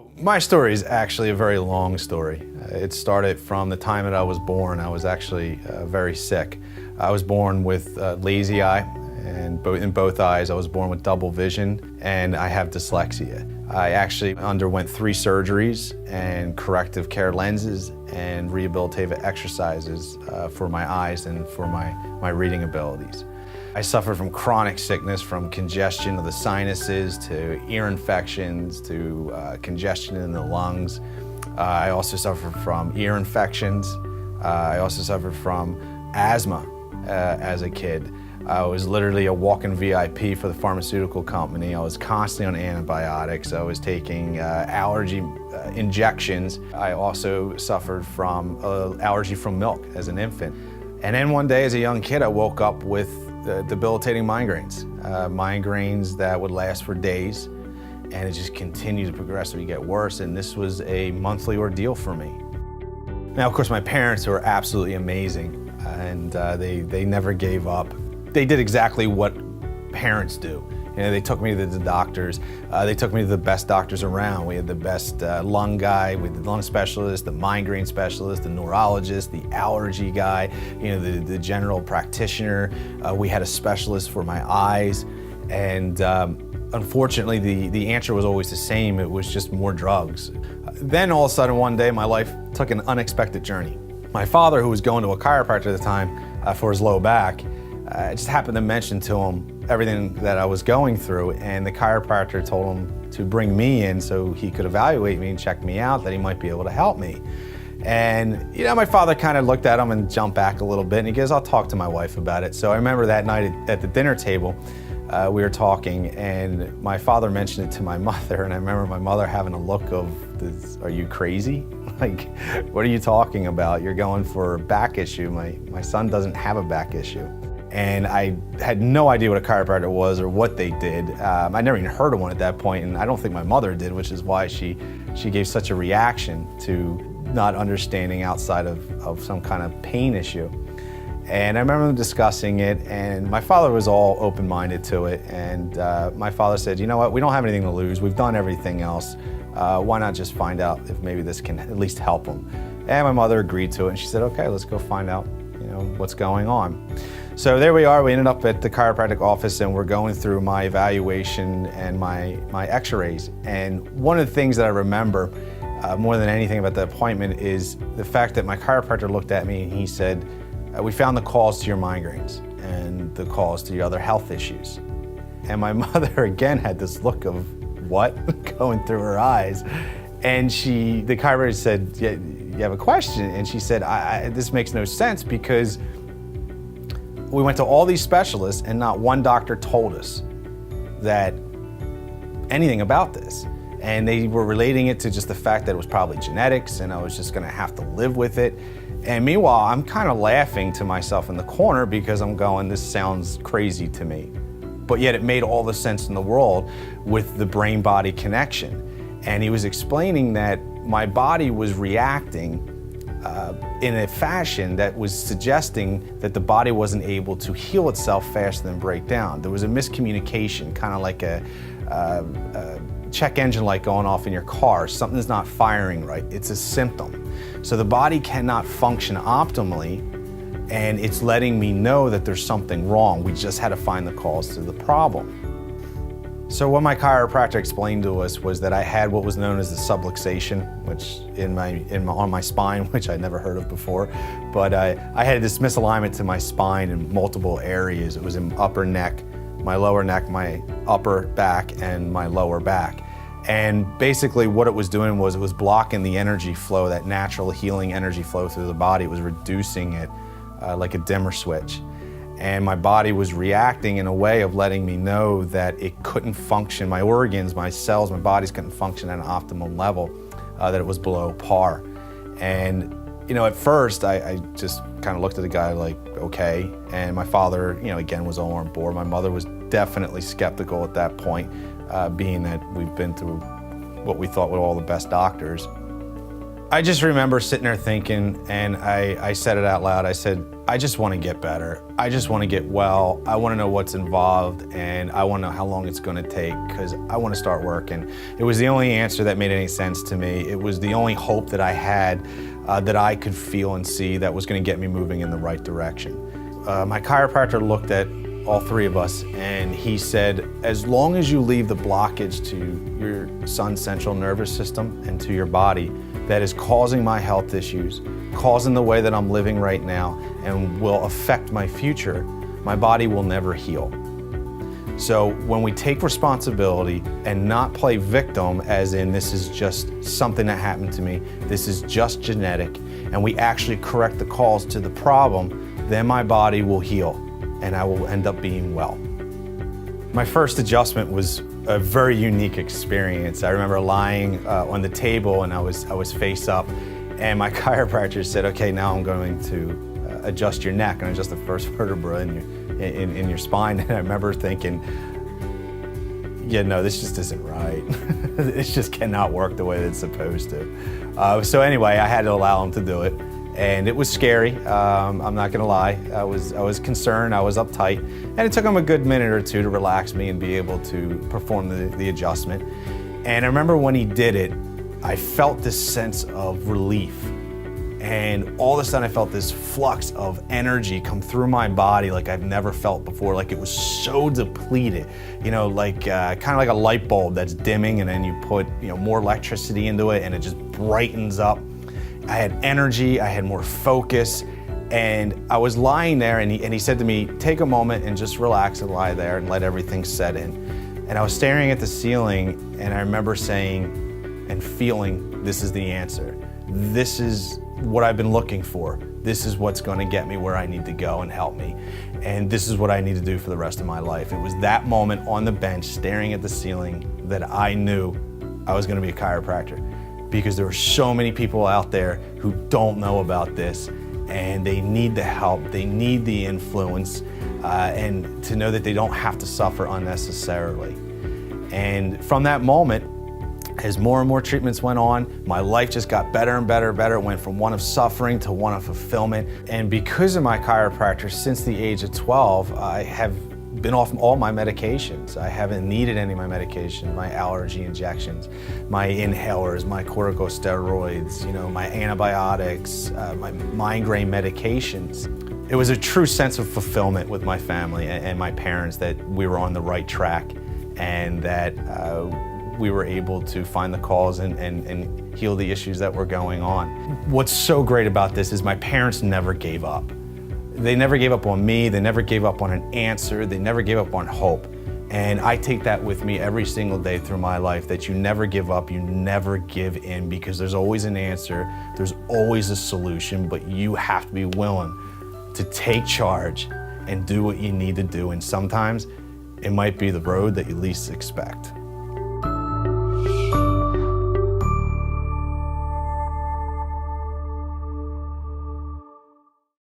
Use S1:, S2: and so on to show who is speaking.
S1: So my story is actually a very long story. It started from the time that I was born. I was actually very sick. I was born with lazy eye, and in both eyes I was born with double vision, and I have dyslexia. I actually underwent 3 surgeries and corrective care lenses and rehabilitative exercises for my eyes and for my reading abilities. I suffered from chronic sickness, from congestion of the sinuses to ear infections to congestion in the lungs. I also suffered from ear infections. I also suffered from asthma as a kid. I was literally a walk-in VIP for the pharmaceutical company. I was constantly on antibiotics. I was taking allergy injections. I also suffered from allergy from milk as an infant. And then one day as a young kid, I woke up with debilitating migraines. Migraines that would last for days, and it just continued to progressively get worse, and this was a monthly ordeal for me. Now, of course, my parents were absolutely amazing, and they never gave up. They did exactly what parents do. You know, they took me to the doctors. They took me to the best doctors around. We had the best lung guy, we had the lung specialist, the migraine specialist, the neurologist, the allergy guy, you know, the general practitioner. We had a specialist for my eyes. And unfortunately, the answer was always the same. It was just more drugs. Then all of a sudden, one day, my life took an unexpected journey. My father, who was going to a chiropractor at the time for his low back, I just happened to mention to him everything that I was going through, and the chiropractor told him to bring me in so he could evaluate me and check me out, that he might be able to help me. And you know, my father kind of looked at him and jumped back a little bit, and he goes, "I'll talk to my wife about it." So I remember that night at the dinner table, we were talking, and my father mentioned it to my mother, and I remember my mother having a look of, "Are you crazy? Like, what are you talking about? You're going for a back issue. My son doesn't have a back issue." And I had no idea what a chiropractor was or what they did. I never even heard of one at that point, and I don't think my mother did, which is why she gave such a reaction to not understanding outside of some kind of pain issue. And I remember them discussing it, and my father was all open-minded to it, and my father said, "You know what, we don't have anything to lose. We've done everything else. Why not just find out if maybe this can at least help him?" And my mother agreed to it, and she said, "Okay, let's go find out, you know, what's going on." So there we are. We ended up at the chiropractic office, and we're going through my evaluation and my x-rays. And one of the things that I remember more than anything about the appointment is the fact that my chiropractor looked at me and he said, "We found the cause to your migraines and the cause to your other health issues." And my mother again had this look of what going through her eyes. And the chiropractor said, "Yeah, you have a question?" And she said, "This makes no sense, because we went to all these specialists and not one doctor told us that anything about this." And they were relating it to just the fact that it was probably genetics and I was just gonna have to live with it. And meanwhile, I'm kind of laughing to myself in the corner because I'm going, this sounds crazy to me. But yet it made all the sense in the world with the brain-body connection. And he was explaining that my body was reacting in a fashion that was suggesting that the body wasn't able to heal itself faster than break down. There was a miscommunication, kind of like a check engine light going off in your car. Something's not firing right. It's a symptom. So the body cannot function optimally, and it's letting me know that there's something wrong. We just had to find the cause to the problem. So what my chiropractor explained to us was that I had what was known as the subluxation, which on my spine, which I'd never heard of before. But I had this misalignment to my spine in multiple areas. It was in upper neck, my lower neck, my upper back, and my lower back. And basically what it was doing was it was blocking the energy flow, that natural healing energy flow through the body. It was reducing it like a dimmer switch. And my body was reacting in a way of letting me know that it couldn't function. My organs, my cells, my bodies couldn't function at an optimum level, that it was below par. And you know, at first I just kind of looked at the guy like, okay. And my father, you know, again was all on board. My mother was definitely skeptical at that point, being that we've been through what we thought were all the best doctors. I just remember sitting there thinking, and I said it out loud. I said, I just want to get better. I just want to get well. I want to know what's involved, and I want to know how long it's going to take, because I want to start working. It was the only answer that made any sense to me. It was the only hope that I had that I could feel and see that was going to get me moving in the right direction. My chiropractor looked at all three of us, and he said, as long as you leave the blockage to your son's central nervous system and to your body that is causing my health issues, causing the way that I'm living right now, and will affect my future, my body will never heal. So when we take responsibility and not play victim, as in this is just something that happened to me, this is just genetic, and we actually correct the cause to the problem, then my body will heal and I will end up being well. My first adjustment was a very unique experience. I remember lying on the table, and I was face up, and my chiropractor said, okay, now I'm going to adjust your neck and adjust the first vertebra in your spine. And I remember thinking, yeah, no, this just isn't right. This just cannot work the way that it's supposed to. So anyway, I had to allow him to do it. And it was scary, I'm not gonna lie. I was concerned, I was uptight, and it took him a good minute or two to relax me and be able to perform the adjustment. And I remember when he did it, I felt this sense of relief. And all of a sudden I felt this flux of energy come through my body like I've never felt before, like it was so depleted. You know, like kind of like a light bulb that's dimming, and then you put more electricity into it and it just brightens up. I had energy, I had more focus, and I was lying there, and he said to me, take a moment and just relax and lie there and let everything set in. And I was staring at the ceiling, and I remember saying and feeling, this is the answer. This is what I've been looking for. This is what's going to get me where I need to go and help me. And this is what I need to do for the rest of my life. It was that moment on the bench staring at the ceiling that I knew I was going to be a chiropractor. Because there are so many people out there who don't know about this, and they need the help, they need the influence, and to know that they don't have to suffer unnecessarily. And from that moment, as more and more treatments went on, my life just got better and better and better. It went from one of suffering to one of fulfillment. And because of my chiropractor, since the age of 12, I have been off all my medications. I haven't needed any of my medication, my allergy injections, my inhalers, my corticosteroids, my antibiotics, my migraine medications. It was a true sense of fulfillment with my family and my parents that we were on the right track, and that we were able to find the cause and heal the issues that were going on. What's so great about this is my parents never gave up. They never gave up on me, they never gave up on an answer, they never gave up on hope. And I take that with me every single day through my life, that you never give up, you never give in, because there's always an answer, there's always a solution, but you have to be willing to take charge and do what you need to do. And sometimes it might be the road that you least expect.